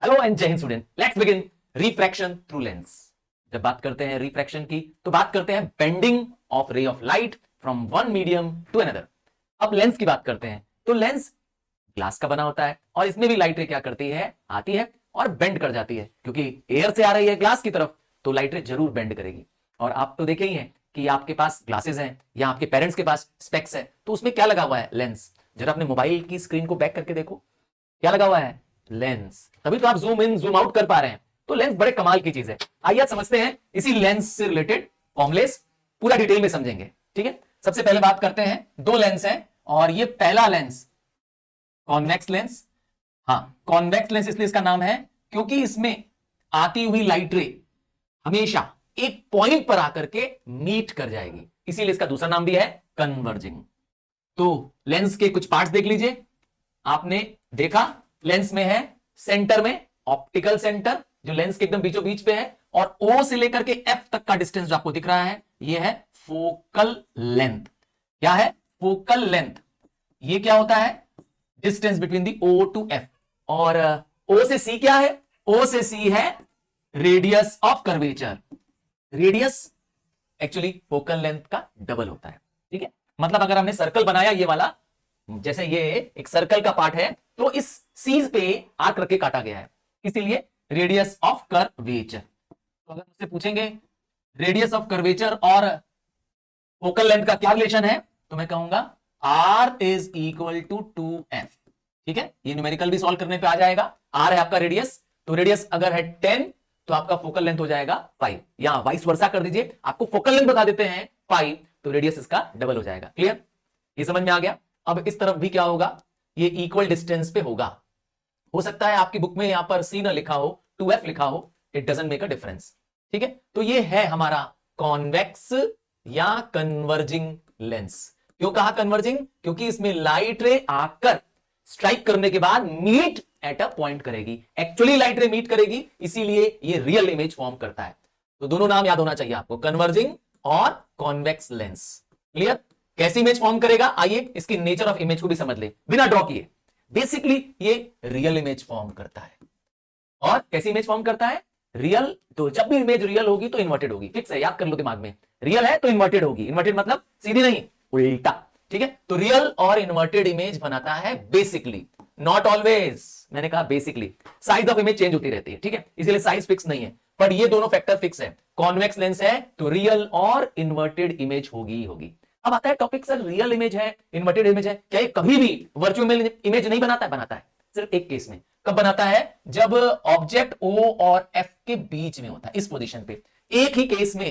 Hello and जय Hind student, let's begin refraction through lens. जब बात करते हैं रिफ्रैक्शन की तो बात करते हैं bending of ray of light from one medium to another. अब लेंस की बात करते हैं तो लेंस ग्लास का बना होता है और इसमें भी लाइट रे क्या करती है, आती है और बेंड कर जाती है, क्योंकि एयर से आ रही है ग्लास की तरफ तो लाइट रे जरूर बेंड करेगी। और आप तो देखे ही हैं कि आपके पास ग्लासेस हैं या आपके पेरेंट्स के पास स्पेक्स है, तो उसमें क्या लगा हुआ है, लेंस। जरा अपने मोबाइल की स्क्रीन को बैक करके देखो, क्या लगा हुआ है, लेंस। तभी तो आप जूम इन जूम आउट कर पा रहे हैं। तो लेंस बड़े कमाल की चीज है। आइए समझते हैं इसी लेंस से रिलेटेड फॉर्मुलेस, पूरा डिटेल में समझेंगे। ठीक है, सबसे पहले बात करते हैं, दो लेंस हैं और ये पहला लेंस कॉन्वेक्स लेंस। हाँ, कॉन्वेक्स लेंस इसलिए इसका नाम है क्योंकि इसमें आती हुई लाइट रे हमेशा एक पॉइंट पर आकर के मीट कर जाएगी, इसीलिए इसका दूसरा नाम भी है कन्वर्जिंग। तो लेंस के कुछ पार्ट्स देख लीजिए। आपने देखा लेंस में है सेंटर में ऑप्टिकल सेंटर जो लेंस के एकदम बीचों बीच पे है, और O से लेकर के F तक का डिस्टेंस जो आपको दिख रहा है ये है फोकल लेंथ। क्या है, फोकल लेंथ। ये क्या होता है, distance between the O to F। और O से C क्या है, O से C है radius of curvature. Radius actually focal length का डबल होता है। ठीक है, मतलब अगर हमने सर्कल बनाया ये वाला, जैसे ये एक सर्कल का पार्ट है तो इस सीज पे आर्क रख के काटा गया है, इसीलिए रेडियस ऑफ कर्वेचर। तो अगर मुझसे पूछेंगे रेडियस ऑफ कर्वेचर और फोकल लेंथ का क्या रिलेशन है, तो मैं कहूंगा R is equal to 2F। ठीक है, ये न्यूमेरिकल भी सॉल्व करने पे आ जाएगा। R है आपका रेडियस, तो रेडियस अगर है 10 तो आपका फोकल लेंथ हो जाएगा 5, या वाइस वर्सा कर दीजिए, आपको फोकल लेंथ बता देते हैं 5 तो रेडियस इसका डबल हो जाएगा। क्लियर, ये समझ में आ गया। अब इस तरफ भी क्या होगा, ये इक्वल डिस्टेंस पे होगा। हो सकता है आपकी बुक में यहां पर C ना लिखा हो, 2F लिखा हो, it doesn't make a difference. ठीक है, तो ये है हमारा कॉन्वेक्स या कन्वर्जिंग लेंस। क्यों कहा कन्वर्जिंग, क्योंकि इसमें लाइट रे आकर स्ट्राइक करने के बाद मीट एट अ पॉइंट करेगी। एक्चुअली लाइट रे मीट करेगी, इसीलिए ये रियल इमेज फॉर्म करता है। तो दोनों नाम याद होना चाहिए आपको, कन्वर्जिंग और कॉन्वेक्स लेंस। क्लियर, कैसी इमेज फॉर्म करेगा, आइए इसकी नेचर ऑफ इमेज को भी समझ ले बिना ड्रॉ किए। बेसिकली ये रियल इमेज फॉर्म करता है। और कैसी इमेज फॉर्म करता है, रियल। तो जब भी इमेज रियल होगी तो इन्वर्टेड होगी, फिक्स है, याद कर लो दिमाग में। रियल है तो इन्वर्टेड होगी, इन्वर्टेड मतलब सीधी नहीं, उल्टा। ठीक है, तो रियल और इन्वर्टेड इमेज बनाता है बेसिकली, नॉट ऑलवेज। मैंने कहा basically, size of image change होती रहती है। ठीक है, इसलिए साइज फिक्स नहीं है, पर ये दोनों फैक्टर फिक्स है। कॉन्वेक्स लेंस है तो रियल और इन्वर्टेड इमेज होगी होगी। अब आता है टॉपिक, सर रियल इमेज है इन्वर्टेड इमेज है, क्या ये कभी भी वर्चुअल इमेज नहीं बनाता है? बनाता है, सिर्फ एक केस में। कब बनाता है, जब ऑब्जेक्ट O और F के बीच में होता है, इस पोजीशन पे, एक ही केस में।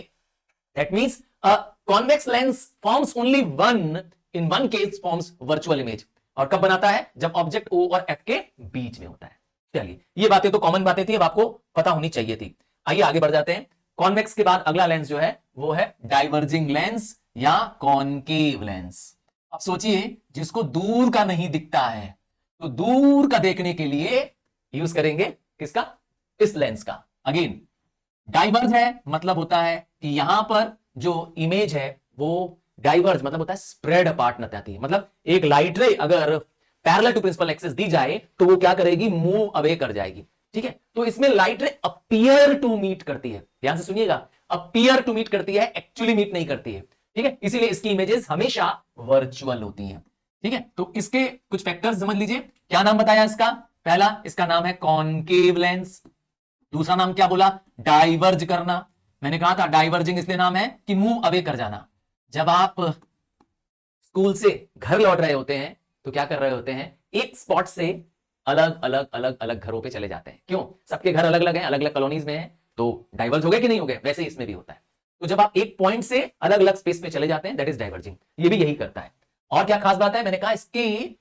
That means convex lens forms only one, in one case forms virtual image. और कब बनाता है, जब ऑब्जेक्ट O और F के बीच में होता है। चलिए, ये बातें तो कॉमन बातें थी, अब आपको पता होनी चाहिए थी। आइए आगे बढ़ जाते हैं। कॉन्वेक्स के बाद अगला लेंस जो है वो है डाइवर्जिंग लेंस या कॉनकेव लेंस। अब सोचिए, जिसको दूर का नहीं दिखता है तो दूर का देखने के लिए यूज करेंगे किसका, इस लेंस का। अगेन डाइवर्ज है, मतलब होता है कि यहां पर जो इमेज है वो डाइवर्ज मतलब होता है स्प्रेड अपार्ट नती है। मतलब एक लाइट रे अगर पैरेलल टू प्रिंसिपल एक्सिस दी जाए तो वो क्या करेगी, मूव अवे कर जाएगी। ठीक है, तो इसमें लाइट रे अपीयर टू मीट करती है, ध्यान से सुनिएगा, अपीयर टू मीट करती है, एक्चुअली मीट नहीं करती है। ठीक है, इसीलिए इसकी इमेजेस हमेशा वर्चुअल होती हैं। ठीक है, तो इसके कुछ फैक्टर्स समझ लीजिए। क्या नाम बताया इसका, पहला इसका नाम है कॉनकेव लेंस। दूसरा नाम क्या बोला, डाइवर्ज करना। मैंने कहा था डाइवर्जिंग इसलिए नाम है कि मूव अवे कर जाना। जब आप स्कूल से घर लौट रहे होते हैं तो क्या कर रहे होते हैं, एक स्पॉट से अलग अलग अलग अलग घरों पे चले जाते हैं। क्यों, सबके घर अलग अलग हैं, अलग अलग कॉलोनीज में हैं, तो डाइवर्ज हो गए कि नहीं हो गए, वैसे ही इसमें भी होता है। तो जब आप एक पॉइंट से अलग अलग स्पेस में चले जाते हैं, दैट इज डाइवर्जिंग। ये भी यही करता है। और क्या खास बात है, मैंने कहा इसकी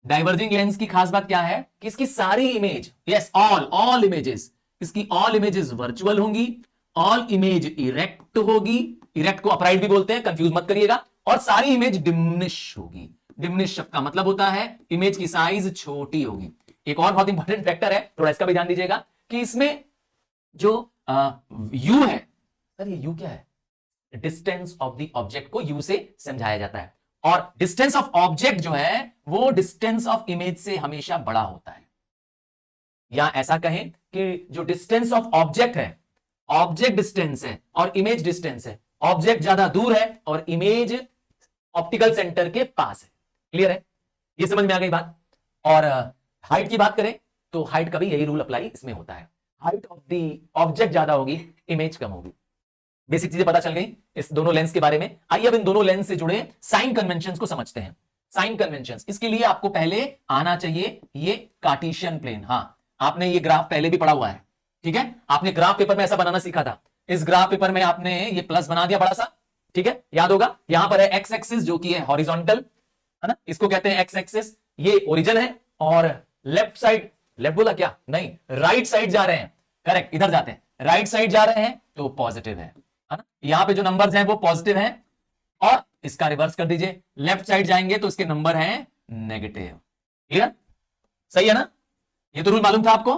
डाइवर्जिंग लेंस की खास बात क्या है कि इसकी सारी इमेज, यस ऑल इमेजेस, इसकी ऑल इमेजेस वर्चुअल होंगी, ऑल इमेज इरेक्ट होगी। इरेक्ट को अपराइट भी बोलते हैं, कंफ्यूज मत करिएगा। और सारी इमेज डिमिनिश होगी। डिमिनिश शब्द का मतलब होता है इमेज की साइज छोटी होगी। एक और बहुत इंपॉर्टेंट फैक्टर है, थोड़ा इसका भी ध्यान दीजिएगा, कि इसमें जो यू है, सर ये यू क्या है, डिस्टेंस ऑफ द ऑब्जेक्ट को यू से समझाया जाता है। और डिस्टेंस ऑफ ऑब्जेक्ट जो है वो डिस्टेंस ऑफ इमेज से हमेशा बड़ा होता है। या ऐसा कहें कि जो डिस्टेंस ऑफ ऑब्जेक्ट है, ऑब्जेक्ट डिस्टेंस है और इमेज डिस्टेंस है, ऑब्जेक्ट ज्यादा दूर है और इमेज ऑप्टिकल सेंटर के पास है। क्लियर है? ये समझ में आ गई बात। और हाइट की बात करें तो हाइट का भी यही रूल अप्लाई इसमें होता है। हाइट ऑफ द ऑब्जेक्ट ज्यादा होगी, इमेज कम होगी। बेसिक चीजें पता चल गई इस दोनों लेंस के बारे में। आइए अब इन दोनों लेंस से जुड़े साइन कन्वेंशंस को समझते हैं। साइन कन्वेंशंस, इसके लिए आपको पहले आना चाहिए ये कार्टेशियन प्लेन। हाँ, आपने ये ग्राफ पहले भी पढ़ा हुआ है, ठीक है? आपने ग्राफ पेपर में ऐसा बनाना सीखा था। इस ग्राफ पेपर में आपने ये प्लस बना दिया बड़ा सा, ठीक है? याद होगा, यहां पर है एक्स एक्सिस जो कि है हॉरिजॉन्टल, है ना, इसको कहते हैं एक्स एक्सिस, ये ओरिजिन है। और लेफ्ट साइड, लेफ्ट बोला क्या, नहीं, राइट साइड जा रहे हैं, करेक्ट, इधर जाते हैं, राइट साइड जा रहे हैं तो पॉजिटिव है ना? यहां पे जो नंबर्स हैं वो पॉजिटिव हैं। और इसका रिवर्स कर दीजिए, लेफ्ट साइड जाएंगे तो इसके नंबर हैं नेगेटिव। क्लियर? सही है ना? ये तो रूल मालूम था आपको।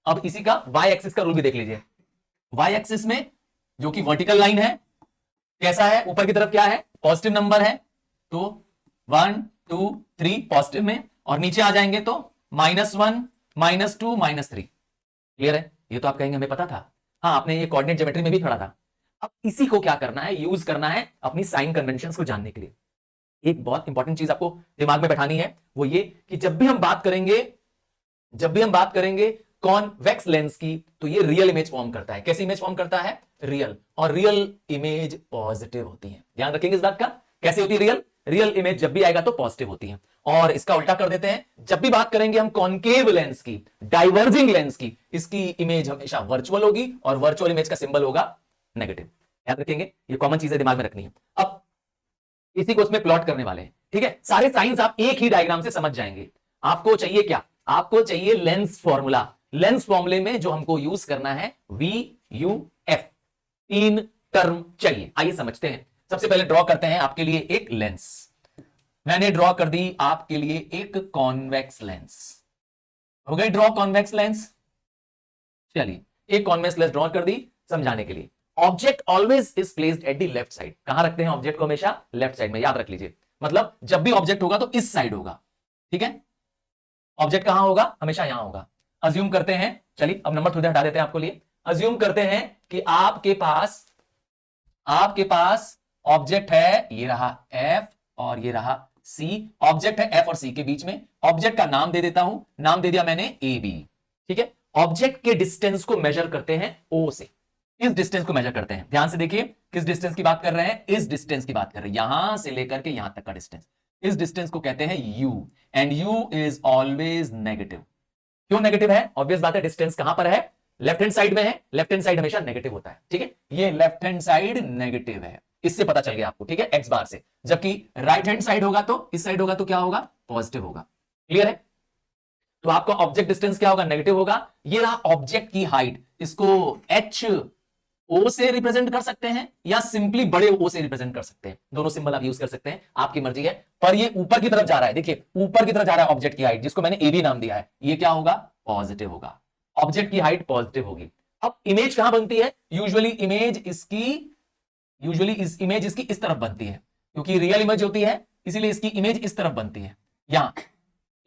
अब इसी का वाई एक्सिस का रूल भी देख लीजिए। वाई एक्सिस में जो कि वर्टिकल लाइन है, कैसा है, ऊपर की तरफ क्या है, पॉजिटिव नंबर है, तो 1 2 3 पॉजिटिव में, और नीचे आ जाएंगे तो -1 -2 -3। क्लियर है? ये तो आप कहेंगे हमें पता था, हाँ आपने ये कोऑर्डिनेट ज्योमेट्री में भी पढ़ा था। अब इसी को क्या करना है, यूज करना है अपनी साइन कन्वेंशंस को जानने के लिए। एक बहुत इंपॉर्टेंट चीज आपको दिमाग में बैठानी है, वो ये कि जब भी हम बात करेंगे कॉन्वेक्स लेंस की, तो ये रियल इमेज फॉर्म करता है। कैसी इमेज फॉर्म करता है? रियल। और रियल इमेज पॉजिटिव होती है। ध्यान रखेंगे इस बात का। कैसे होती है रियल? रियल इमेज जब भी आएगा तो पॉजिटिव होती है। और इसका उल्टा कर देते हैं, जब भी बात करेंगे हम कॉनकेव लेंस की, डाइवर्जिंग लेंस की, इसकी इमेज हमेशा वर्चुअल होगी और वर्चुअल इमेज का सिंबल होगा नेगेटिव। याद रखेंगे, ये कॉमन चीजें दिमाग में रखनी है। अब इसी को उसमें प्लॉट करने वाले हैं, ठीक है? सारे साइंस आप एक ही डायग्राम से समझ जाएंगे। आपको चाहिए क्या? आपको चाहिए लेंस फॉर्मूला। लेंस फॉर्मूले में जो हमको यूज करना है VUF, 3 टर्म चाहिए। आइए समझते हैं। सबसे पहले ड्रॉ करते हैं आपके लिए एक लेंस। मैंने ड्रॉ कर दी आपके लिए एक कॉन्वेक्स लेंस। हो गई ड्रॉ कॉन्वेक्स लेंस। चलिए, एक कॉन्वेक्स लेंस ड्रॉ कर दी समझाने के लिए। Object always is placed at the left side. कहां रखते हैं ऑब्जेक्ट को? हमेशा लेफ्ट साइड में, याद रख लीजिए। मतलब जब भी ऑब्जेक्ट होगा तो इस साइड होगा, ठीक है? ऑब्जेक्ट कहां होगा? हमेशा यहां होगा। अज्यूम करते हैं, चलिए अब नंबर थोड़े हटा देते हैं आपको लिए। अज्यूम करते हैं कि आपके पास ऑब्जेक्ट है, ये रहा F और ये रहा C। ऑब्जेक्ट है F और C के बीच में। ऑब्जेक्ट का नाम दे देता हूं, नाम दे दिया मैंने AB, ठीक है? ऑब्जेक्ट के डिस्टेंस को मेजर करते हैं O से। इस डिस्टेंस को मेजर करते हैं। ध्यान से देखिए, किस डिस्टेंस की बात कर रहे हैं? इस डिस्टेंस की बात कर रहे हैं, यहां से लेकर के यहां तक का डिस्टेंस। इस डिस्टेंस को कहते हैं U, and U is always negative. क्यों नेगेटिव है? ऑब्वियस बात है, डिस्टेंस कहां पर है? लेफ्ट हैंड साइड में है। लेफ्ट हैंड साइड हमेशा नेगेटिव होता है, ठीक है? ये लेफ्ट हैंड साइड नेगेटिव है, इससे पता चल गया आपको, ठीक है? एक्स बार से। जबकि राइट हैंड साइड होगा तो, इस साइड होगा तो क्या होगा? पॉजिटिव होगा। क्लियर है? तो आपका ऑब्जेक्ट डिस्टेंस क्या होगा? नेगेटिव होगा। ये रहा ऑब्जेक्ट की हाइट, इसको HO से रिप्रेजेंट कर सकते हैं या सिंपली बड़े O से रिप्रेजेंट कर सकते हैं। दोनों सिंबल आप यूज कर सकते हैं, आपकी मर्जी है। पर ये ऊपर की तरफ जा रहा है, देखिए ऊपर की तरफ जा रहा है ऑब्जेक्ट की हाइट, जिसको मैंने AB नाम दिया है। ये क्या होगा? पॉजिटिव होगा। ऑब्जेक्ट की हाइट पॉजिटिव होगी। अब इमेज कहां बनती है? यूजुअली इमेज इसकी इस तरफ बनती है, क्योंकि रियल इमेज होती है, इसीलिए इसकी इमेज इस तरफ बनती है। यहां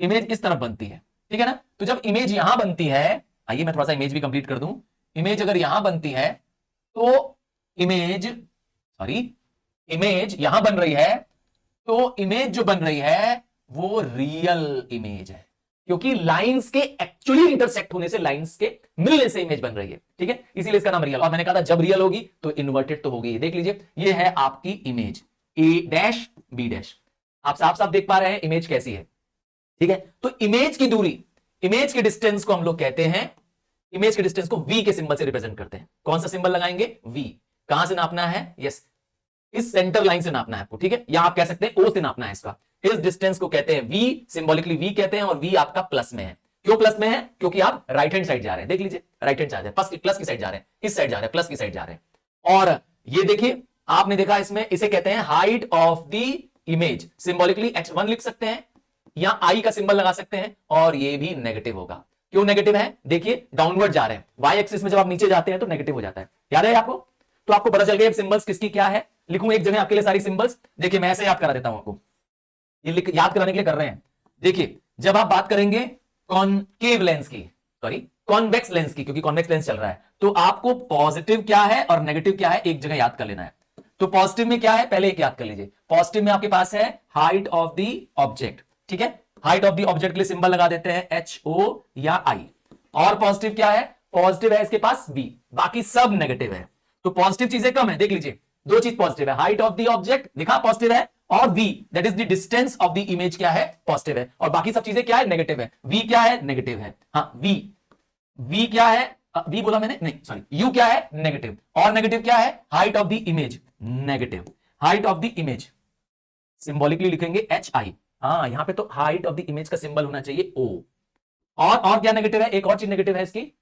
इमेज इस तरफ बनती है, ठीक है ना? तो जब इमेज यहां बनती है, आइए मैं थोड़ा सा इमेज भी कंप्लीट कर दूं। इमेज अगर यहां बनती है तो इमेज यहां बन रही है, तो इमेज जो बन रही है वो रियल इमेज है, क्योंकि लाइंस के एक्चुअली इंटरसेक्ट होने से, लाइंस के मिलने से इमेज बन रही है, ठीक है? इसीलिए इसका नाम रियल। और मैंने कहा था जब रियल होगी तो इन्वर्टेड तो होगी। देख लीजिए, ये है आपकी इमेज A', B'। आप साफ साफ देख पा रहे हैं इमेज कैसी है, ठीक है? तो इमेज की दूरी, इमेज के डिस्टेंस को हम लोग कहते हैं, इमेज के डिस्टेंस को V के सिंबल से रिप्रेजेंट करते हैं। कौन सा सिंबल लगाएंगे? V। कहां से नापना है? यस, इस सेंटर लाइन से नापना है आपको, ठीक है? या आप कह सकते हैं O से नापना है इसका। इस डिस्टेंस को कहते हैं V, सिंबॉलिकली V कहते हैं, और V आपका प्लस में है। क्यों प्लस में है? क्योंकि आप राइट हैंड साइड जा रहे हैं। देख लीजिए, राइट हैंड साइड, प्लस की साइड जा रहे हैं, इस साइड जा रहे हैं, प्लस की साइड जा रहे हैं। और ये देखिए, आपने देखा इसमें, इसे कहते हैं height of the image. Symbolically H1 लिख सकते हैं या I का सिंबल लगा सकते हैं, और ये भी नेगेटिव होगा। क्यों नेगेटिव है? देखिए डाउनवर्ड जा रहे हैं, वाई एक्सिस में जब आप नीचे जाते हैं तो नेगेटिव हो जाता है। याद है आपको? तो आपको पता चल गया सिंबल्स किसकी क्या है। लिखूं एक जगह आपके लिए सारी सिंबल्स। देखिए मैं ऐसे याद करा देता हूं आपको, ये याद कराने के लिए कर रहे हैं। देखिए, जब आप बात करेंगे कॉनकेव लेंस की, सॉरी कॉन्वेक्स लेंस की, क्योंकि कॉन्वेक्स लेंस चल रहा है, तो आपको पॉजिटिव क्या है और नेगेटिव क्या है एक जगह याद कर लेना है। तो पॉजिटिव में क्या है पहले एक याद कर लीजिए, पॉजिटिव में आपके पास है हाइट ऑफ द ऑब्जेक्ट, ठीक है, हाइट ऑफ द ऑब्जेक्ट के लिए सिंबल लगा देते हैं HO या I। और पॉजिटिव क्या है, पॉजिटिव है इसके पास V, बाकी सब नेगेटिव है। तो पॉजिटिव चीजें कम है, देख लीजिए दो चीज पॉजिटिव है, हाइट ऑफ द ऑब्जेक्ट दिखा पॉजिटिव है, और V that is the distance of the image क्या है पॉजिटिव है, और बाकी सब चीजें क्या है नेगेटिव है। V क्या है नेगेटिव है, हाँ V क्या है, V बोला मैंने नहीं सॉरी, U क्या है नेगेटिव, और नेगेटिव क्या है height of the image negative, height of the image symbolically लिखेंगे HI, हाँ यहां पे तो हाइट ऑफ द इमेज का सिंबल होना चाहिए O। और क्या नेगेटिव है, एक और चीज नेगेटिव है इसकी,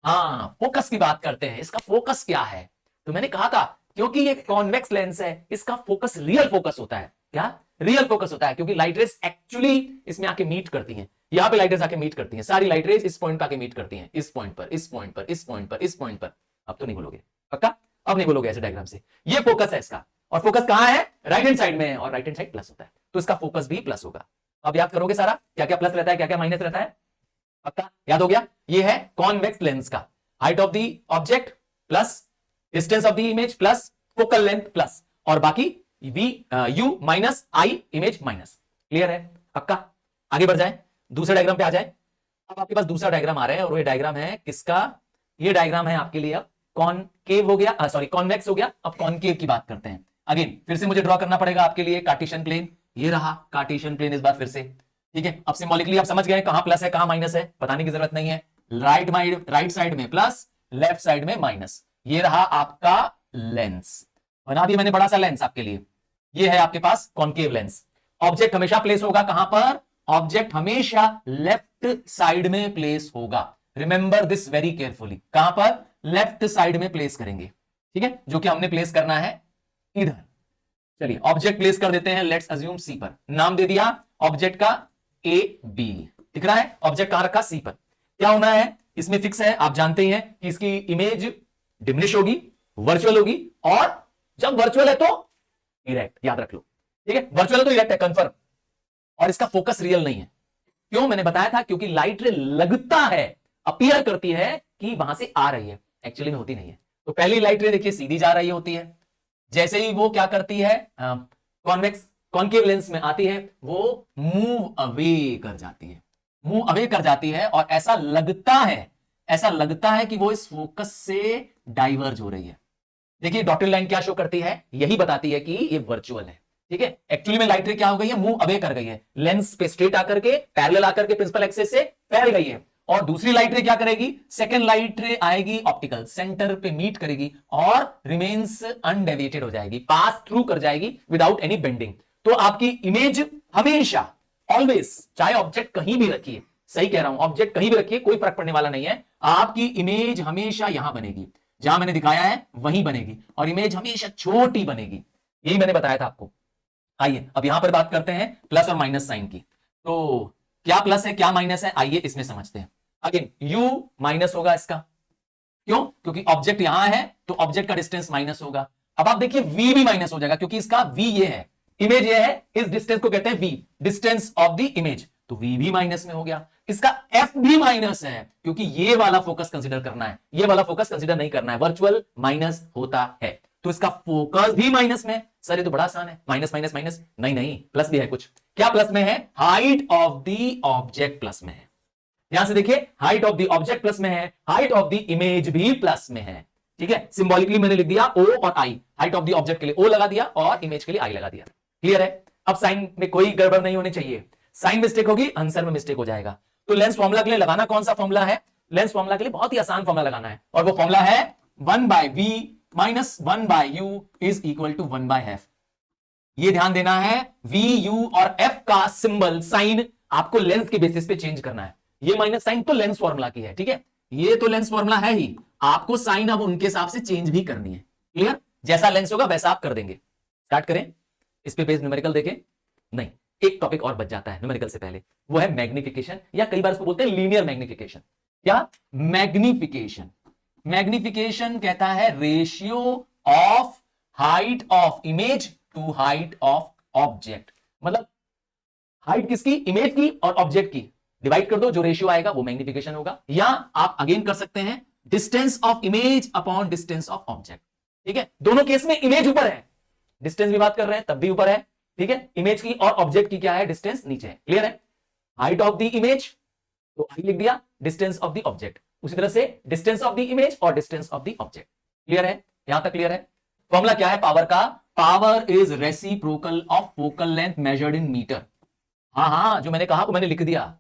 हाँ फोकस की बात करते हैं, इसका फोकस क्या है, तो मैंने कहा था क्योंकि ये कॉन्वेक्स लेंस है इसका फोकस रियल फोकस होता है, क्या रियल फोकस होता है, क्योंकि लाइट रेज एक्चुअली इसमें आके मीट करती हैं, यहां पे लाइट रेज आके मीट करती हैं, सारी लाइट रेज इस पॉइंट पे आके मीट करती हैं, इस पॉइंट पर इस पॉइंट पर इस पॉइंट पर इस पॉइंट पर। अब तो नहीं बोलोगे पक्का, अब नहीं बोलोगे ऐसे डायग्राम से, ये फोकस है इसका, और फोकस कहां है राइट हैंड साइड में है, और राइट हैंड साइड प्लस होता है, तो इसका फोकस भी प्लस होगा। अब याद करोगे सारा क्या क्या प्लस रहता है क्या क्या माइनस रहता है, पक्का याद हो गया। ये है कॉन्वेक्स लेंस का, height of the object plus distance of the image plus focal length plus, और बाकी U minus I image minus. Clear है पक्का, आगे बढ़ जाए दूसरे डायग्राम पे आ जाए। अब आपके पास दूसरा डायग्राम आ रहा है, और ये डायग्राम है किसका, ये डायग्राम है आपके लिए अब कॉनकेव हो गया, सॉरी कॉन्वेक्स हो गया, अब कॉनकेव की बात करते हैं। अगेन फिर से मुझे ड्रॉ करना पड़ेगा आपके लिए कार्टेशियन प्लेन, ये रहा कार्टेशियन प्लेन इस बार फिर से, ठीक है। अब सिंबॉलिकली आप समझ गए कहां प्लस है कहां माइनस है, बताने की जरूरत नहीं है, राइट साइड में प्लस लेफ्ट साइड में माइनस, ये रहा आपका लेंस, बना दिया मैंने बड़ा सा लेंस आपके लिए, ये है आपके पास कॉनकेव लेंस। ऑब्जेक्ट हमेशा प्लेस होगा कहां पर, ऑब्जेक्ट हमेशा लेफ्ट साइड में प्लेस होगा, रिमेंबर दिस वेरी केयरफुली, कहां पर लेफ्ट साइड में प्लेस करेंगे, ठीक है, जो कि हमने प्लेस करना है इधर। चलिए ऑब्जेक्ट प्लेस कर देते हैं, लेट्स अज्यूम सी पर, नाम दे दिया ऑब्जेक्ट का AB, दिख रहा है ऑब्जेक्ट कहां रखा सी पर, क्या होना है इसमें फिक्स है, आप जानते ही हैं कि इसकी इमेज डिमिनिश होगी, वर्चुअल होगी, और जब वर्चुअल है तो इरेक्ट, याद रख लो, ठीक है, वर्चुअल है तो इरेक्ट है कंफर्म, और इसका फोकस रियल नहीं है, क्यों मैंने बताया था क्योंकि लाइट रे लगता है अपीयर करती है कि वहां से आ रही है, एक्चुअली में होती नहीं है। तो पहली लाइट रे देखिए सीधी जा रही होती है, जैसे ही वो क्या करती है कॉन्वेक्स कॉनकेव लेंस में आती है वो मूव अवे कर जाती है, मूव अवे कर जाती है, और ऐसा लगता है कि वो इस फोकस से डाइवर्ज हो रही है। देखिए डॉटेड लाइन क्या शो करती है, यही बताती है कि ये वर्चुअल है, ठीक है। एक्चुअली में लाइट रे क्या हो गई है, मूव अवे कर गई है, लेंस पे स्ट्रेट आकर के पैरेलल आकर के प्रिंसिपल एक्सिस से फैल गई है, और दूसरी लाइट रे क्या करेगी, सेकंड लाइट रे आएगी ऑप्टिकल सेंटर पे मीट करेगी और रिमेन्स अनडेविएटेड हो जाएगी, पास थ्रू कर जाएगी विदाउट एनी बेंडिंग। तो आपकी इमेज हमेशा ऑलवेज, चाहे ऑब्जेक्ट कहीं भी रखिए, सही कह रहा हूं, ऑब्जेक्ट कहीं भी रखिए कोई फर्क पड़ने वाला नहीं है, आपकी इमेज हमेशा यहां बनेगी जहां मैंने दिखाया है वहीं बनेगी, और इमेज हमेशा छोटी बनेगी, यही मैंने बताया था आपको। आइए अब यहां पर बात करते हैं प्लस और माइनस साइन की, तो क्या प्लस है क्या माइनस है आइए इसमें समझते हैं। अगेन U माइनस होगा इसका, क्यों, क्योंकि ऑब्जेक्ट यहां है तो ऑब्जेक्ट का डिस्टेंस माइनस होगा। अब आप देखिए V भी माइनस हो जाएगा, क्योंकि इसका V ये है, इमेज ये है, इस डिस्टेंस को कहते हैं V, distance of the image, तो V भी माइनस में हो गया। इसका F भी माइनस है, क्योंकि ये वाला फोकस कंसीडर करना है, ये वाला फोकस कंसीडर नहीं करना है, वर्चुअल माइनस होता है, तो इसका फोकस भी माइनस में। सर ये तो बड़ा आसान है, माइनस माइनस माइनस, नहीं नहीं प्लस भी है कुछ, क्या प्लस में है, height of the object plus में है, यहां से देखिए height of the object plus में है, हाइट ऑफ द इमेज भी प्लस में है, ठीक है। सिंबॉलिकली मैंने लिख दिया O और I, height of the object के लिए O लगा दिया और इमेज के लिए I लगा दिया, क्लियर है। अब साइन में कोई गड़बड़ नहीं होनी चाहिए, साइन मिस्टेक होगी आंसर में मिस्टेक हो जाएगा। तो लेंस फॉर्मूला के लिए लगाना कौन सा फॉर्मूला है, लेंस फॉर्मूला के लिए बहुत ही आसान फॉर्मूला लगाना है, और वो फॉर्मूला है 1/v minus 1/u is equal to 1/f। ये ध्यान देना है, V U और F का सिंबल साइन आपको लेंस के बेसिस पे चेंज करना है, ये माइनस साइन तो लेंस फॉर्मूला की है, ठीक है, ये तो लेंस फॉर्मूला है ही, आपको साइन अब उनके हिसाब से चेंज भी करनी है, क्लियर, जैसा लेंस होगा वैसा आप कर देंगे। स्टार्ट करें, इस पे बेस्ड न्यूमेरिकल देखें, नहीं एक टॉपिक और बच जाता है न्यूमेरिकल से पहले, वो है मैग्निफिकेशन, या कई बार इसको बोलते हैं लीनियर मैग्निफिकेशन। क्या मैग्निफिकेशन, मैग्निफिकेशन कहता है ratio of height of image to height of object, मतलब हाइट किसकी, इमेज की और ऑब्जेक्ट की। डिवाइड कर दो, जो रेशियो आएगा वो मैग्निफिकेशन होगा। या आप अगेन कर सकते हैं distance of image upon distance of object. ठीक है, दोनों केस में इमेज ऊपर है, डिस्टेंस भी बात कर रहे हैं तब भी ऊपर है। ठीक है, इमेज की और ऑब्जेक्ट की क्या है, डिस्टेंस नीचे है। क्लियर है? हाइट ऑफ द इमेज तो आई लिख दिया, डिस्टेंस ऑफ द ऑब्जेक्ट उसी तरह से डिस्टेंस ऑफ द इमेज और distance of the object. Clear है? यहां तक क्लियर है? फॉर्मूला क्या है पावर का? Power is reciprocal of focal length measured in metre. हाँ, जो मैंने कहा वो मैंने लिख दिया।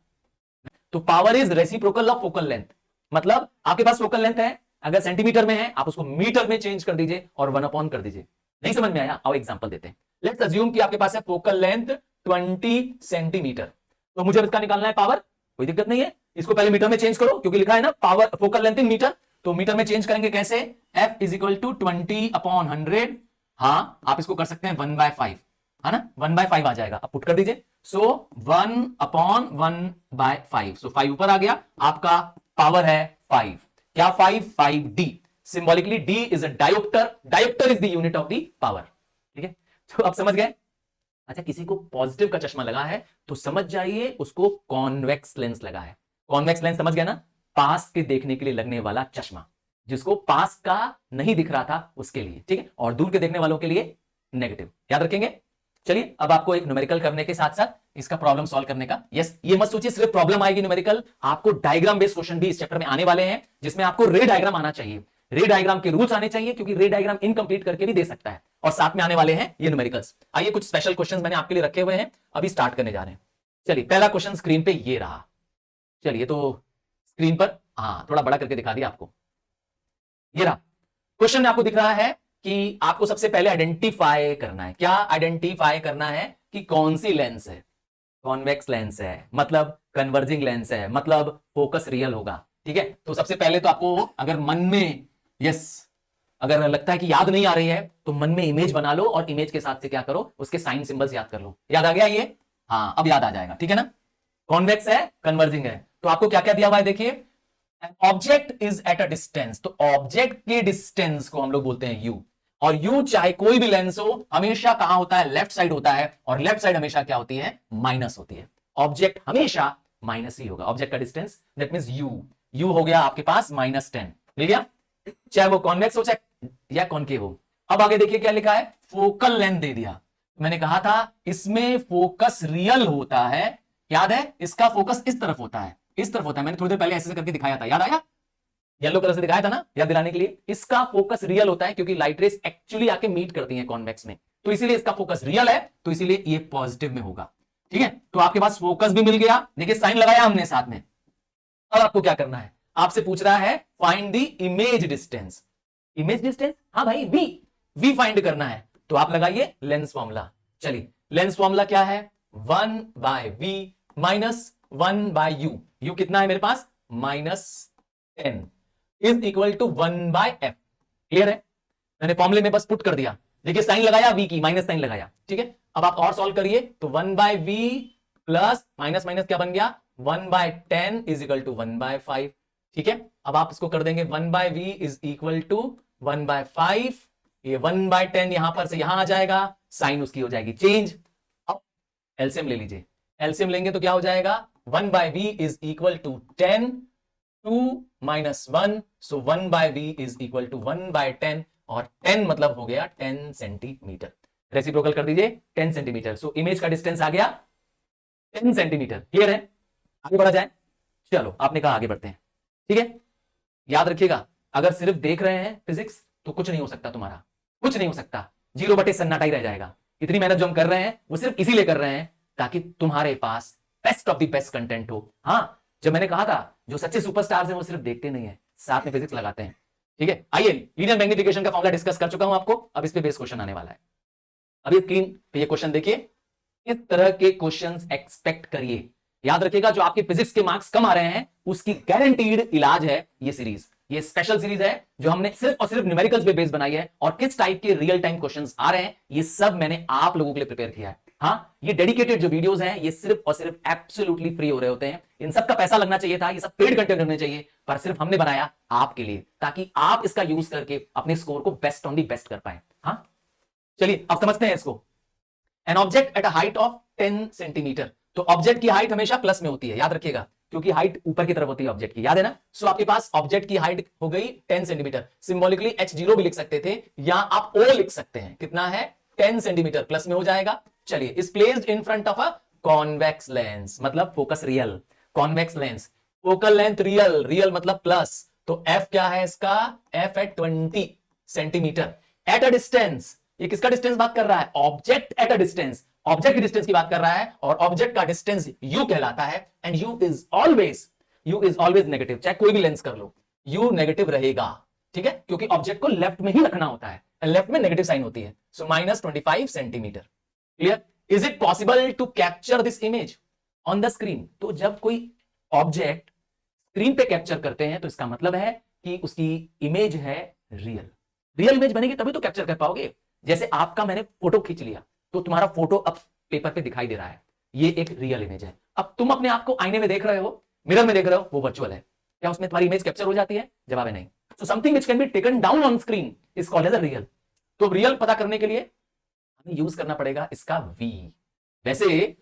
तो power is reciprocal of focal length, मतलब आपके पास फोकल लेंथ है, अगर सेंटीमीटर में है आप उसको मीटर में चेंज कर दीजिए और 1 कर दीजिए। नहीं समझ में आया? आओ एग्जांपल देते हैं। लेट्स अज्यूम कि आपके पास है फोकल लेंथ 20 सेंटीमीटर, तो मुझे इसका निकालना है पावर। कोई दिक्कत नहीं है, इसको पहले मीटर में चेंज करो क्योंकि लिखा है ना power focal length in metre, तो मीटर में चेंज करेंगे कैसे? F is equal to 20/100। हाँ, आप इसको कर सकते हैं 1/5, है ना, 1/5 आ जाएगा। अब पुट कर दीजिए, सो 1/1/5, सो 5 ऊपर आ गया, आपका पावर है 5। क्या 5D। Symbolically D is a dioptre, dioptre is the unit of the power. ठीक है, तो आप समझ गए? अच्छा, किसी को पॉजिटिव का चश्मा लगा है तो समझ जाइए उसको कॉन्वेक्स लेंस लगा है। कॉन्वेक्स लेंस समझ गया ना, पास के देखने के लिए लगने वाला चश्मा, जिसको पास का नहीं दिख रहा था उसके लिए। ठीक है, और दूर के देखने वालों के लिए नेगेटिव। याद रखेंगे? चलिए, अब आपको एक न्यूमेरिकल करने के साथ साथ इसका प्रॉब्लम सॉल्व करने का, यस, ये मत सोचिए सिर्फ प्रॉब्लम आएगी न्यूमेरिकल, आपको डायग्राम बेस्ड क्वेश्चन भी इस चैप्टर में आने वाले हैं, जिसमें आपको रे डायग्राम आना चाहिए, रे डायग्राम के रूल्स आने चाहिए, क्योंकि रे डायग्राम इनकंप्लीट करके भी दे सकता है, और साथ में आने वाले हैं ये न्यूमेरिकल्स। आइए, कुछ स्पेशल क्वेश्चंस मैंने आपके लिए रखे हुए हैं, अभी स्टार्ट करने जा रहे हैं। चलिए, पहला क्वेश्चन स्क्रीन पे ये रहा। चलिए, तो स्क्रीन पर थोड़ा बड़ा करके दिखा दिया आपको। ये रहा क्वेश्चन में, आपको दिख रहा है कि आपको सबसे पहले आइडेंटिफाई करना है। क्या आइडेंटिफाई करना है? कि कौन सी लेंस है, कॉन्वेक्स लेंस है, मतलब कन्वर्जिंग लेंस है, मतलब फोकस रियल होगा। ठीक है, तो सबसे पहले तो आपको अगर मन में, यस, अगर लगता है कि याद नहीं आ रही है तो मन में इमेज बना लो, और इमेज के साथ से क्या करो, उसके साइन सिंबल्स याद कर लो। याद आ गया ये? हाँ, अब याद आ जाएगा। ठीक है ना, कॉन्वेक्स है, कन्वर्जिंग है, तो आपको क्या क्या दिया हुआ है देखिए। Object is at a distance, तो ऑब्जेक्ट के डिस्टेंस को हम लोग बोलते हैं यू, और यू चाहे कोई भी लेंस हो हमेशा कहां होता है? लेफ्ट साइड होता है, और लेफ्ट साइड हमेशा क्या होती है? माइनस होती है। ऑब्जेक्ट हमेशा माइनस ही होगा, ऑब्जेक्ट का डिस्टेंस, दैट मींस यू हो गया आपके पास -10, मिल गया, चाहे वो कॉन्वेक्स हो चाहे या कॉनकेव हो। अब आगे देखिए क्या लिखा है, फोकल लेंथ दे दिया। मैंने कहा था इसमें फोकस रियल होता है, याद है? इसका फोकस इस तरफ होता है, इस तरफ होता है, मैंने थोड़ी देर पहले ऐसे करके दिखाया था, याद आया? येलो कलर से दिखाया था ना, याद दिलाने के लिए। इसका फोकस रियल होता है क्योंकि लाइट रेस एक्चुअली आके मीट करती हैं कॉन्वेक्स में, तो इसीलिए इसका फोकस रियल है, तो इसीलिए ये पॉजिटिव में होगा। ठीक है, तो आपके पास फोकस भी मिल गया, देखिए साइन लगाया हमने साथ में। अब आपको क्या करना है, आपसे पूछ रहा है find the image distance. Image distance, हाँ भाई, वी फाइंड करना है, तो आप लगाइए लेंस फॉर्मूला। चलिए, लेंस फॉर्मूला क्या है? 1/v माइनस 1/u, यू कितना है मेरे पास? -10 is equal to 1/f। Clear है? मैंने फॉर्मूले में बस पुट कर दिया, देखिए साइन लगाया v की, माइनस साइन लगाया। ठीक है, अब आप और सॉल्व करिए, तो 1/v प्लस माइनस माइनस क्या बन गया? 1/10 इज इक्वल टू 1/5। ठीक है, अब आप इसको कर देंगे 1/v इज इक्वल टू 1/5, ये 1/10 यहां पर से यहां आ जाएगा, साइन उसकी हो जाएगी चेंज। अब एलसीएम ले लीजिए, एलसीएम लेंगे तो क्या हो जाएगा? 1/v is equal to 10, 2 - 1, so 1/v is equal to 1/10, और 10 मतलब हो गया 10 सेंटीमीटर। रेसिप्रोकल कर दीजिए 10 सेंटीमीटर, सो इमेज का डिस्टेंस आ गया 10 सेंटीमीटर। क्लियर है? आगे बढ़ा जाए, चलो, आपने कहा आगे बढ़ते हैं। ठीक है, याद रखिएगा, अगर सिर्फ देख रहे हैं फिजिक्स तो कुछ नहीं हो सकता, तुम्हारा कुछ नहीं हो सकता, 0 बटे सन्नाटा ही रह जाएगा। इतनी मेहनत जो हम कर रहे हैं वो सिर्फ इसीलिए कर रहे हैं ताकि तुम्हारे पास best of the best content हो। हाँ, जब मैंने कहा था जो सच्चे सुपरस्टार्स हैं वो सिर्फ देखते नहीं है, साथ में फिजिक्स लगाते हैं। ठीक है, आइए, लीनियर मैग्निफिकेशन का फॉर्मूला डिस्कस कर चुका हूं आपको, अब इस पे बेस क्वेश्चन आने वाला है। अभी स्क्रीन पे ये क्वेश्चन देखिए, इस तरह के क्वेश्चंस एक्सपेक्ट करिए। याद रखिएगा, जो आपके फिजिक्स के मार्क्स कम आ रहे हैं उसकी गारंटीड इलाज है ये सीरीज, ये स्पेशल सीरीज है जो हमने सिर्फ और सिर्फ न्यूमेरिकल्स पे बेस बनाई है, और किस टाइप के रियल टाइम क्वेश्चंस आ रहे हैं ये सब मैंने आप लोगों के लिए प्रिपेयर किया है। हाँ, ये डेडिकेटेड जो वीडियोस हैं ये सिर्फ और सिर्फ एब्सोल्युटली फ्री हो रहे होते हैं, इन सब का पैसा लगना चाहिए था, ये सब पेड कंटेंट होने चाहिए, पर सिर्फ हमने बनाया आपके लिए ताकि आप इसका यूज करके अपने स्कोर को बेस्ट ऑन दी बेस्ट कर पाए। हाँ, चलिए अब समझते हैं इसको। An object at a height of 10 centimetre, तो ऑब्जेक्ट की हाइट हमेशा प्लस में होती है, याद रखिएगा, क्योंकि हाइट ऊपर की तरफ होती है ऑब्जेक्ट की, याद है ना। सो आपके पास ऑब्जेक्ट की हाइट हो गई 10 सेंटीमीटर। सिंबॉलिकली h0 भी लिख सकते थे या आप o लिख सकते हैं। कितना है? 10 सेंटीमीटर, प्लस में हो जाएगा। चलिए, is placed in front of a convex lens, मतलब focus real, convex lens, focal length real, real मतलब प्लस, तो f क्या है इसका? f है 20 सेंटीमीटर एट अ डिस्टेंस। ये किसका डिस्टेंस बात कर रहा है? Object at a distance, object की डिस्टेंस की बात कर रहा है, और ऑब्जेक्ट का डिस्टेंस u कहलाता है। And u is always negative, चाहे कोई भी लेंस कर लो, u नेगेटिव रहेगा, ठीक है, क्योंकि ऑब्जेक्ट को लेफ्ट में ही रखना होता है, लेफ्ट में नेगेटिव साइन होती है। So -25 centimetre. Clear? Is it possible to capture this image on the screen? तो जब कोई ऑब्जेक्ट स्क्रीन पे कैप्चर करते हैं तो इसका मतलब है कि उसकी इमेज है रियल। रियल इमेज बनेगी तभी तो कैप्चर कर पाओगे। जैसे आपका मैंने फोटो खींच लिया तो तुम्हारा फोटो अब पेपर पे दिखाई दे रहा है, ये एक रियल इमेज है। अब तुम अपने आप को आईने में देख रहे हो, मिरर में देख रहे हो, वो वर्चुअल है। क्या उसमें तुम्हारी इमेज कैप्चर हो जाती है? जवाब है नहीं। So something which can be taken down on screen is called as a real. तो रियल पता करने के लिए हमें यूज करना पड़ेगा इसका v। वैसे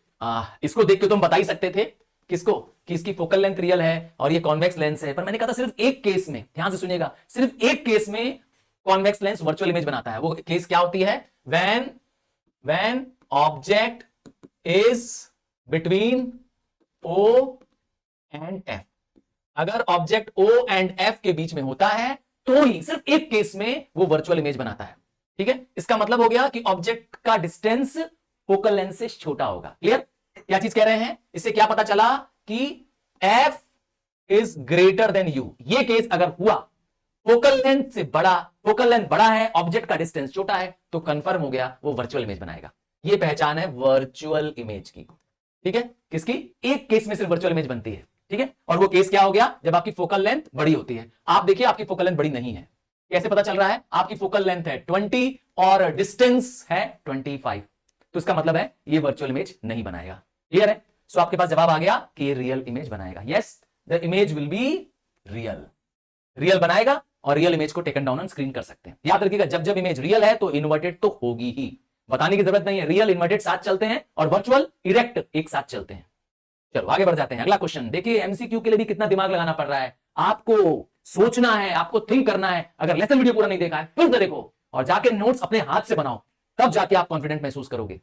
इसको देख के तुम बता ही सकते थे किसको, कि इसकी फोकल लेंथ रियल है और ये कॉन्वेक्स लेंस है, पर मैंने कहा था सिर्फ एक केस में, ध्यान से सुनिएगा, सिर्फ एक केस में कॉन्वेक्स लेंस वर्चुअल इमेज बनाता है। वो केस क्या होती है? When object is between o and f। अगर ऑब्जेक्ट o एंड f के बीच में होता है तो ही, सिर्फ एक केस में वो वर्चुअल इमेज बनाता है, ठीक है। इसका मतलब हो गया कि ऑब्जेक्ट का डिस्टेंस फोकल लेंथ से छोटा होगा। क्लियर? क्या चीज कह रहे हैं? इससे क्या पता चला कि f is greater than u। ये केस अगर हुआ, फोकल लेंथ से बड़ा, फोकल लेंथ बड़ा है, ऑब्जेक्ट का डिस्टेंस छोटा है, तो कंफर्म हो गया वो वर्चुअल इमेज बनाएगा। ये पहचान है वर्चुअल इमेज की, ठीक है। किसकी? एक केस में सिर्फ वर्चुअल इमेज बनती है, ठीक है। और वो केस क्या हो गया? जब आपकी फोकल लेंथ बड़ी होती है। आप देखिए आपकी फोकल लेंथ बड़ी नहीं है, कैसे पता चल रहा है? आपकी फोकल लेंथ है 20 और डिस्टेंस है 25, तो इसका मतलब है ये वर्चुअल इमेज नहीं बनाएगा। क्लियर है? सो आपके पास जवाब आ गया कि ये रियल इमेज बनाएगा। Yes, the image will be real, real बनाएगा और रियल इमेज को टेकन डाउन ऑन स्क्रीन कर सकते हैं। याद रखिएगा, जब जब इमेज रियल है तो इन्वर्टेड तो होगी ही, बताने की जरूरत नहीं है। रियल इन्वर्टेड साथ चलते हैं और वर्चुअल इरेक्ट एक साथ चलते हैं। चलो आगे बढ़ जाते हैं। अगला क्वेश्चन देखिए, एमसीक्यू के लिए भी कितना दिमाग लगाना पड़ रहा है, आपको सोचना है, आपको थिंक करना है। अगर लेसन वीडियो पूरा नहीं देखा है फिर से देखो और जाके नोट्स अपने हाथ से बनाओ, तब जाके आप कॉन्फिडेंट महसूस करोगे।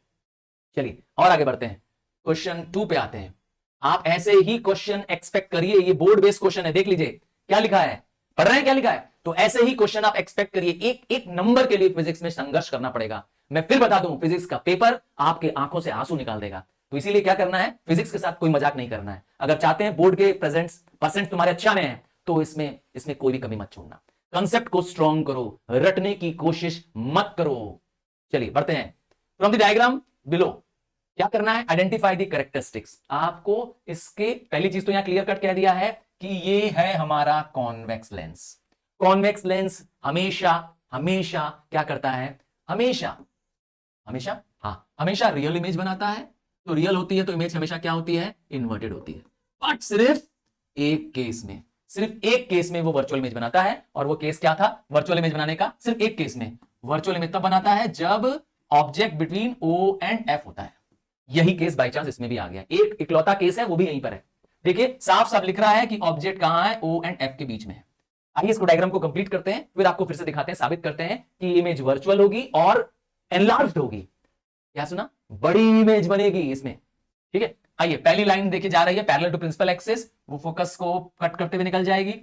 चलिए और आगे बढ़ते हैं, क्वेश्चन 2 पे आते हैं। आप ऐसे ही क्वेश्चन एक्सपेक्ट करिए, ये बोर्ड बेस्ड क्वेश्चन है, देख लीजिए क्या लिखा है, पढ़ रहे हैं क्या लिखा है? तो ऐसे ही क्वेश्चन आप एक्सपेक्ट करिए। एक एक नंबर के लिए फिजिक्स में संघर्ष करना पड़ेगा। मैं फिर बता दूं, फिजिक्स का पेपर आपके आंखों से आंसू निकाल देगा। तो इसीलिए क्या करना है, फिजिक्स के साथ कोई मजाक नहीं करना है। अगर चाहते हैं बोर्ड के परसेंट तुम्हारे अच्छा में है तो इसमें कोई भी कमी मत छोड़ना। कंसेप्ट को स्ट्रॉन्ग करो, रटने की कोशिश मत करो। चलिए बढ़ते हैं। फ्रॉम द डायग्राम बिलो क्या करना है? Identify the characteristics. आपको इसके पहली चीज तो यहां क्लियर कट कह दिया है कि ये है हमारा कॉन्वेक्स लेंस। कॉन्वेक्स लेंस हमेशा हमेशा क्या करता है? हमेशा हमेशा रियल इमेज बनाता है। तो रियल होती है तो इमेज हमेशा क्या होती है? इन्वर्टेड होती है। बट सिर्फ एक केस में वो वर्चुअल इमेज बनाता है। और वो केस क्या था वर्चुअल इमेज बनाने का? सिर्फ एक केस में वर्चुअल इमेज तब बनाता है जब object between O and F होता है। यही केस बाई चांस इसमें भी आ गया, एक इकलौता केस है, वो भी यहीं पर है। देखिए साफ साफ लिख रहा है कि ऑब्जेक्ट कहां है? O एंड F के बीच में है। आइए इसको डायग्राम को कंप्लीट करते हैं, फिर आपको फिर से दिखाते हैं, साबित करते हैं कि इमेज वर्चुअल होगी और एनलार्ज्ड होगी। क्या सुना? बड़ी इमेज बनेगी इसमें, ठीक है। आइए पहली लाइन देखिए जा रही है पैरेलल टू प्रिंसिपल एक्सिस, वो फोकस को कट करते हुए निकल जाएगी।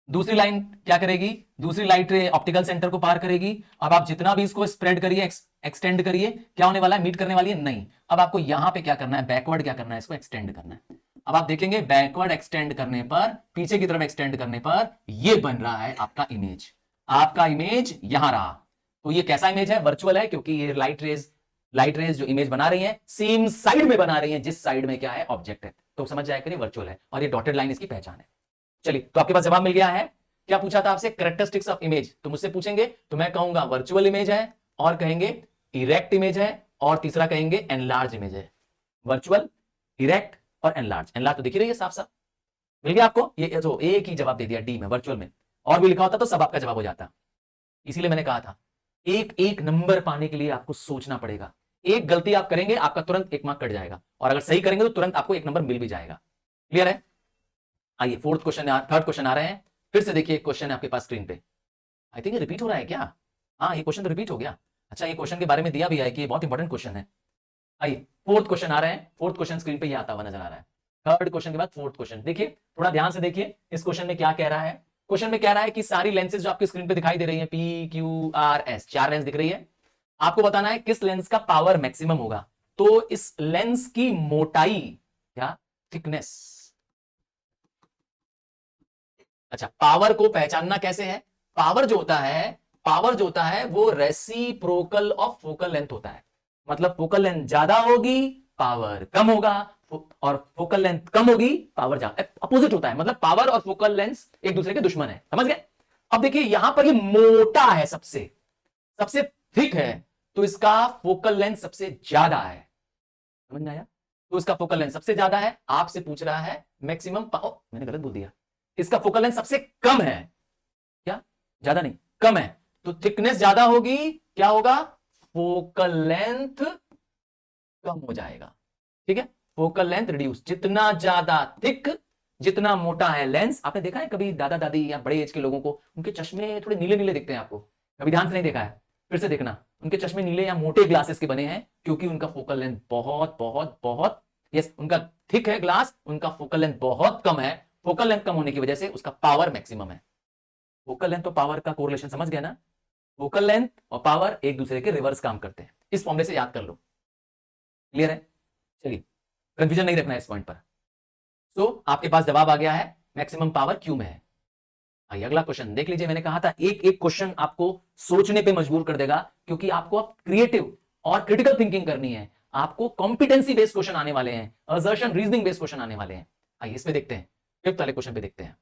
दूसरी लाइन क्या करेगी? दूसरी लाइट रे ऑप्टिकल सेंटर को पार करेगी। अब आप जितना भी इसको स्प्रेड करिए, एक्सटेंड करिए, क्या होने वाला है? मीट करने वाली है? नहीं। अब आपको यहां पे क्या करना है? बैकवर्ड क्या करना है? इसको एक्सटेंड करना है। अब आप देखेंगे बैकवर्ड एक्सटेंड करने पर, पीछे की तरफ एक्सटेंड करने पर ये बन रहा है आपका इमेज। आपका इमेज यहां रहा। तो ये कैसा इमेज है? वर्चुअल है, क्योंकि ये लाइट रेज जो इमेज बना रही है सेम साइड में बना रही है जिस साइड में क्या है? ऑब्जेक्ट है। तो समझ जाए करिए वर्चुअल है, और ये डॉटेड लाइन इसकी पहचान है। चलिए तो आपके पास जवाब मिल गया है। क्या पूछा था आपसे? Characteristics of image. तो मुझसे पूछेंगे तो मैं कहूंगा वर्चुअल इमेज है, और कहेंगे इरेक्ट इमेज है, और तीसरा कहेंगे एनलार्ज इमेज है। वर्चुअल, इरेक्ट और एनलार्ज। एनलार्ज तो दिख ही रही है साफ साफ, मिल गया आपको। ये तो एक ही जवाब दे दिया डी में, वर्चुअल में। और भी लिखा होता तो सब आपका जवाब हो जाता। इसीलिए मैंने कहा था एक एक नंबर पाने के लिए आपको सोचना पड़ेगा। एक गलती आप करेंगे आपका तुरंत 1 मार्क कट जाएगा, और अगर सही करेंगे तो तुरंत आपको 1 नंबर मिल भी जाएगा। क्लियर है? आइए फोर्थ क्वेश्चन, थर्ड क्वेश्चन आ रहे हैं। फिर से देखिए क्वेश्चन है आपके पास स्क्रीन पे। आई थिंक ये रिपीट हो रहा है क्या? हाँ, ये क्वेश्चन तो रिपीट हो गया। अच्छा, ये क्वेश्चन के बारे में दिया भी है कि ये बहुत इंपॉर्टेंट क्वेश्चन है। आइए फोर्थ क्वेश्चन आ रहे हैं। फोर्थ क्वेश्चन स्क्रीन पे ये आता हुआ नजर आ रहा है। थर्ड क्वेश्चन के बाद फोर्थ क्वेश्चन। देखिए थोड़ा ध्यान से देखिए इस क्वेश्चन में क्या कह रहा है। क्वेश्चन में कह रहा है कि सारी लेंसेज जो आपकी स्क्रीन पे दिखाई दे रही है, P Q R S, 4 lens दिख रही है। आपको बताना है किस लेंस का पावर मैक्सिमम होगा। तो इस लेंस की मोटाई या थिकनेस। अच्छा, पावर को पहचानना कैसे है? पावर जो होता है वो रेसिप्रोकल ऑफ फोकल लेंथ होता है। मतलब फोकल लेंथ ज्यादा होगी, पावर कम होगा, और फोकल लेंथ कम होगी, पावर ज्यादा। अपोजिट होता है, मतलब पावर और फोकल लेंथ एक दूसरे के दुश्मन है। समझ गए? अब देखिए यहां पर ये मोटा है, सबसे सबसे थिक है, तो इसका फोकल लेंथ सबसे ज्यादा है। समझ में आया? तो इसका फोकल लेंथ सबसे ज्यादा है। आपसे पूछ रहा है मैक्सिमम पावर, मैंने गलत बोल दिया, इसका फोकल लेंथ सबसे कम है। क्या? ज्यादा नहीं, कम है। तो थिकनेस ज्यादा होगी, क्या होगा? फोकल लेंथ कम हो जाएगा। ठीक है? Focal length reduce. जितना ज्यादा थिक, जितना मोटा है लेंस। आपने देखा है कभी दादा दादी या बड़े एज के लोगों को, उनके चश्मे थोड़े नीले नीले दिखते हैं? आपको कभी ध्यान से नहीं देखा है? फिर से देखना, उनके चश्मे नीले या मोटे ग्लासेस के बने हैं, क्योंकि उनका फोकल लेंथ बहुत बहुत बहुत, यस, उनका थिक है ग्लास, उनका फोकल लेंथ बहुत कम है। फोकल लेंथ कम होने की वजह से उसका पावर मैक्सिमम है। फोकल लेंथ तो पावर का कोरिलेशन समझ गया ना? फोकल लेंथ और पावर एक दूसरे के रिवर्स काम करते हैं। इस फॉर्मूले से याद कर लो। क्लियर है? चलिए, कंफ्यूजन नहीं रखना है इस पॉइंट पर। तो आपके पास जवाब आ गया है, मैक्सिमम पावर क्यू में है। आइए अगला क्वेश्चन देख लीजिए। मैंने कहा था एक एक क्वेश्चन आपको सोचने पे मजबूर कर देगा, क्योंकि आपको अब क्रिएटिव और क्रिटिकल थिंकिंग करनी है। आपको कॉम्पिटेंसी बेस्ड क्वेश्चन आने वाले हैं, असर्शन रीजनिंग बेस्ड क्वेश्चन आने वाले हैं। आइए इस पे देखते हैं, फिफ्थ वाले क्वेश्चन पे देखते हैं।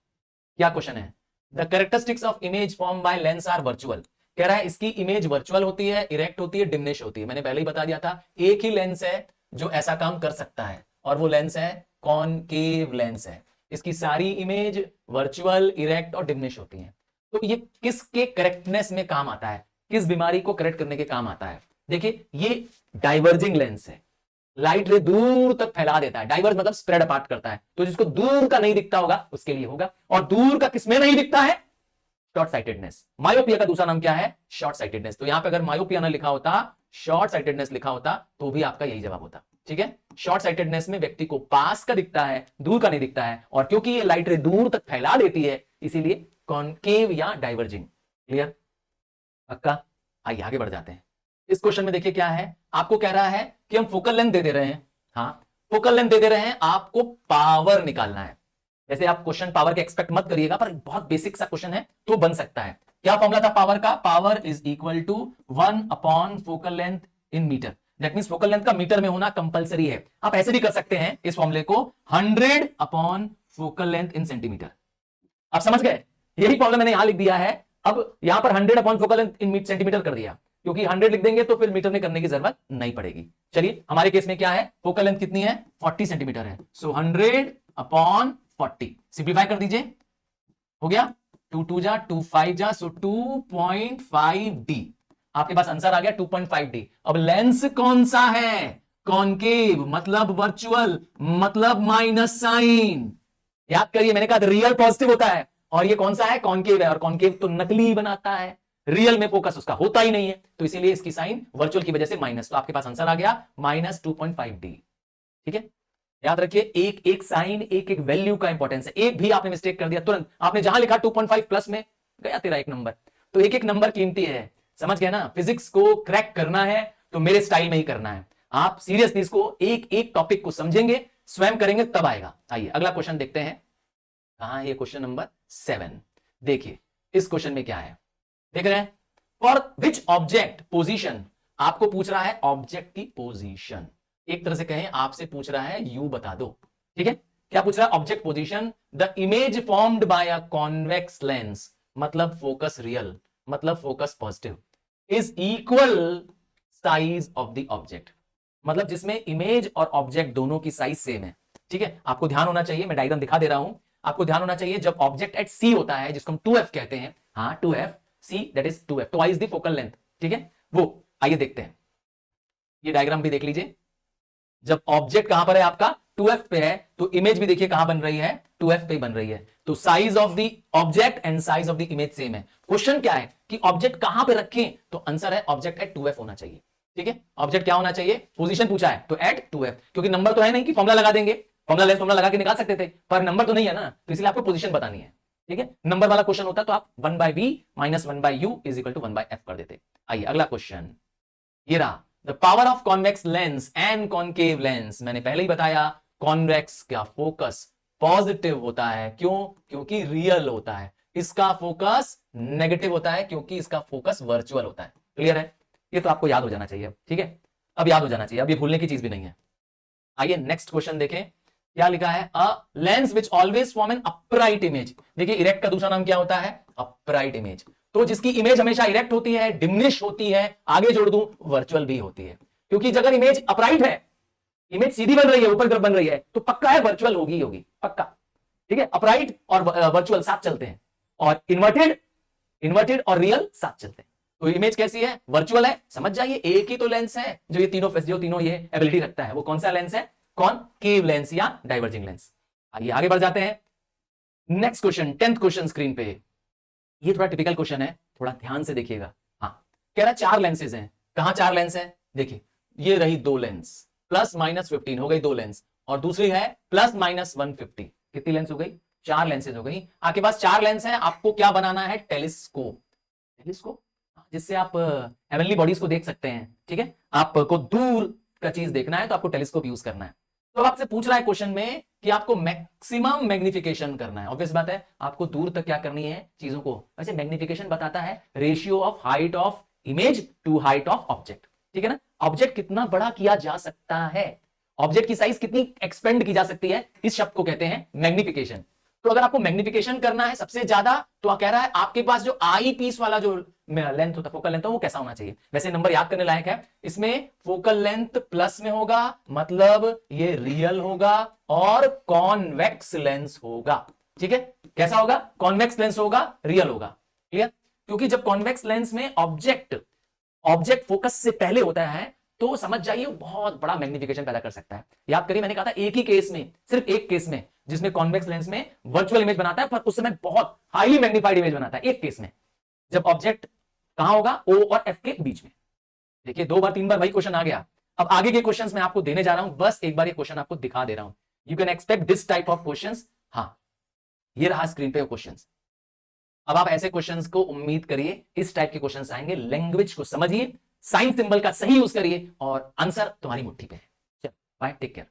क्या क्वेश्चन है? The characteristics of image form by lens are virtual. कह रहा है इसकी इमेज वर्चुअल होती है, इरेक्ट होती है, डिमिनिश होती है। मैंने पहले ही बता दिया था, एक ही लेंस है जो ऐसा काम कर सकता है, और वो लेंस है कॉनकेव लेंस है। इसकी सारी इमेज वर्चुअल, इरेक्ट और डिमिनिश होती है। तो ये किसके करेक्टनेस में काम आता है, किस बीमारी को करेक्ट करने के काम आता है? देखिए ये डाइवर्जिंग लेंस है, लाइट रे दूर तक फैला देता है। डाइवर्ज मतलब स्प्रेड अपार्ट करता है। तो जिसको दूर का नहीं दिखता होगा उसके लिए होगा। और दूर का किसमें नहीं दिखता है? Short sightedness. मायोपिया का दूसरा नाम क्या है? Short sightedness. तो यहां पे अगर मायोपिया ना लिखा होता, शॉर्ट साइटेडनेस लिखा होता, तो भी आपका यही जवाब होता। ठीक है? शॉर्ट साइटेडनेस में व्यक्ति को पास का दिखता है, दूर का नहीं दिखता है। और क्योंकि ये लाइट रे दूर तक फैला देती है, इसीलिए कॉनकेव या डाइवर्जिंग। क्लियर? पक्का? आइए आगे बढ़ जाते हैं। इस क्वेश्चन में देखिए क्या है। आपको कह रहा है कि हम फोकल लेंथ दे रहे हैं। हाँ, फोकल लेंथ दे रहे हैं, आपको पावर निकालना है। जैसे आप क्वेश्चन पावर के एक्सपेक्ट मत करिएगा, पर बहुत बेसिक सा क्वेश्चन है तो बन सकता है। क्या फॉर्मूला था पावर का? Power is equal to 1 upon focal length in metre. That means focal length का मीटर में होना कंपलसरी है। आप ऐसे भी कर सकते हैं इस फॉर्मूले को, 100 अपॉन फोकल लेंथ इन सेंटीमीटर। आप समझ गए? यही फॉर्मूला मैंने यहां लिख दिया है। अब यहां पर 100 अपॉन फोकल लेंथ इन सेंटीमीटर कर दिया, क्योंकि 100 लिख देंगे तो फिर मीटर में करने की जरूरत नहीं पड़ेगी। चलिए हमारे केस में क्या है? फोकल लेंथ कितनी है? 40 सेंटीमीटर है। सो 100 अपॉन 40, सिंप्लीफाई कर दीजिए, हो गया 2 2 जा 2 5 जा, सो 2.5 डी। आपके पास आंसर आ गया 2.5 डी। अब लेंस कौन सा है? कॉनकेव, मतलब वर्चुअल, मतलब माइनस साइन। याद करिए, मैंने कहा रियल पॉजिटिव होता है, और ये कौन सा है? कॉनकेव है। और कॉनकेव तो नकली बनाता है, रियल में फोकस उसका होता ही नहीं है, तो इसीलिए इसकी साइन वर्चुअल की वजह से माइनस। तो आपके पास आंसर आ गया -2.5 डी। ठीक है? याद रखिए, एक एक साइन, एक एक वैल्यू का इंपॉर्टेंस है। एक भी आपने मिस्टेक कर दिया, तुरंत आपने जहां लिखा 2.5 प्लस में, गया तेरा एक नंबर। तो एक एक नंबर कीमती है। समझ गया ना? फिजिक्स को क्रैक करना है तो मेरे स्टाइल में ही करना है। आप सीरियसली इसको एक एक टॉपिक को समझेंगे, स्वयं करेंगे, तब आएगा। आइए अगला क्वेश्चन देखते हैं। कहां है ये? Question number 7। देखिए इस क्वेश्चन में क्या है, देख रहे हैं? फॉर विच ऑब्जेक्ट पोजीशन, आपको पूछ रहा है ऑब्जेक्ट की पोजीशन। एक तरह से कहें, आपसे पूछ रहा है यू बता दो। ठीक है? क्या पूछ रहा है? Object position. The image formed by a convex lens, मतलब फोकस रियल, मतलब focus positive, is equal size of the object. मतलब जिसमें इमेज और ऑब्जेक्ट दोनों की साइज सेम है। ठीक है? आपको ध्यान होना चाहिए, मैं डायग्राम दिखा दे रहा हूं। आपको ध्यान होना चाहिए, जब ऑब्जेक्ट एट सी होता है, जिसको हम 2f कहते हैं, हाँ 2f, see that is 2f, twice the focal length. ठीक है? वो आइए देखते हैं, ये डायग्राम भी देख लीजिए। जब ऑब्जेक्ट कहां पर है आपका? 2f पे है तो इमेज भी देखिए कहां बन रही है, 2f पे बन रही है। तो size of the object and size of the image same है। क्वेश्चन क्या है कि ऑब्जेक्ट कहां पे रखें, तो आंसर है ऑब्जेक्ट एट 2f होना चाहिए। ठीक है, ऑब्जेक्ट क्या होना चाहिए, पोजीशन पूछा है तो एट 2f, क्योंकि नंबर तो है नहीं कि फॉर्मुला लगा देंगे, फॉर्मुला लगा के निकाल सकते थे, पर नंबर तो नहीं है ना, तो इसलिए आपको पोजीशन बतानी है। ठीक है, नंबर वाला क्वेश्चन होता तो आप 1/v minus 1/u is equal to 1/f कर देते। आइए अगला क्वेश्चन, ये रहा, the power of convex lens and concave lens. मैंने पहले ही बताया कॉन्वेक्स का फोकस पॉजिटिव होता है, क्यों, क्योंकि रियल होता है, इसका फोकस नेगेटिव होता है क्योंकि इसका फोकस वर्चुअल होता है। क्लियर है, ये तो आपको याद हो जाना चाहिए। ठीक है, अब याद हो जाना चाहिए, अब ये भूलने की चीज भी नहीं है। आइए नेक्स्ट क्वेश्चन देखें, क्या लिखा है, a lens which always form an upright image. देखिए इरेक्ट का दूसरा नाम क्या होता है, अपराइट इमेज। तो जिसकी इमेज हमेशा इरेक्ट होती है, डिमिनिश होती है, आगे जोड़ दूं वर्चुअल भी होती है, क्योंकि अगर इमेज अपराइट है, इमेज सीधी बन रही है, ऊपर तरफ बन रही है, तो पक्का है वर्चुअल होगी होगी, पक्का। ठीक है, अपराइट और वर्चुअल साथ चलते हैं, और इन्वर्टेड और रियल साथ चलते हैं। तो इमेज कैसी है, वर्चुअल है, समझ जाइए एक ही तो लेंस है जो ये तीनों ये एबिलिटी रखता है। वो कौन सा लेंस है, कॉनकेव लेंस या डाइवर्जिंग लेंस। आइए आगे बढ़ जाते हैं, next question, 10th question screen पे। ये थोड़ा टिपिकल क्वेश्चन है, थोड़ा ध्यान से देखिएगा। हाँ, कह रहा है 4 लेंसेज हैं, कहां 4 लेंस है, देखिए ये रही 2 लेंस, प्लस माइनस 15 हो गई 2 लेंस, और दूसरी है प्लस माइनस 150, कितनी लेंस हो गई, 4 लेंसेज हो गई। आपके पास 4 लेंस है, आपको क्या बनाना है, टेलीस्कोप, जिससे आप हेवनली बॉडीज को देख सकते हैं। ठीक है, आपको दूर का चीज देखना है तो आपको टेलीस्कोप यूज करना है। तो आपसे पूछ रहा है क्वेश्चन में कि आपको मैक्सिमम मैग्निफिकेशन करना है। ऑब्वियस बात है, आपको दूर तक क्या करनी है चीजों को। वैसे मैग्निफिकेशन बताता है ratio of height of image to height of object. ठीक है ना, ऑब्जेक्ट कितना बड़ा किया जा सकता है, ऑब्जेक्ट की साइज कितनी एक्सपेंड की जा सकती है, इस शब्द को कहते हैं मैग्निफिकेशन। तो अगर आपको मैग्निफिकेशन करना है सबसे ज्यादा, तो कह रहा है आपके पास जो आई पीस वाला जो लेंथ होता है, फोकल लेंथ, वो कैसा होना चाहिए। वैसे नंबर याद करने लायक है, इसमें फोकल लेंथ प्लस में होगा, मतलब ये रियल होगा और कॉन्वेक्स लेंस होगा। ठीक है, कैसा होगा, कॉन्वेक्स लेंस होगा, रियल होगा। क्लियर, क्योंकि जब कॉन्वेक्स लेंस में ऑब्जेक्ट फोकस से पहले होता है, तो समझ जाइए बहुत बड़ा मैग्निफिकेशन पैदा कर सकता है। याद करिए मैंने कहा था एक ही केस में, सिर्फ एक केस में, जिसमें कॉन्वेक्स लेंस में वर्चुअल इमेज बनाता है, पर उस समय बहुत हाईली मैग्नीफाइड इमेज बनाता है, एक केस में, जब ऑब्जेक्ट कहां होगा, ओ और एफ के बीच में। देखिए 2 बार 3 बार वही क्वेश्चन आ गया। अब आगे के क्वेश्चंस मैं आपको देने जा रहा हूं, बस एक बार ये क्वेश्चन आपको दिखा दे रहा हूं। You can expect this type of questions. हाँ, ये रहा स्क्रीन पे क्वेश्चंस। अब आप ऐसे क्वेश्चंस को उम्मीद करिए, इस टाइप के क्वेश्चंस आएंगे। लैंग्वेज को समझिए, साइन सिंबल का सही यूज करिए, और आंसर तुम्हारी मुट्ठी पे है। चलो बाय, टेक केयर।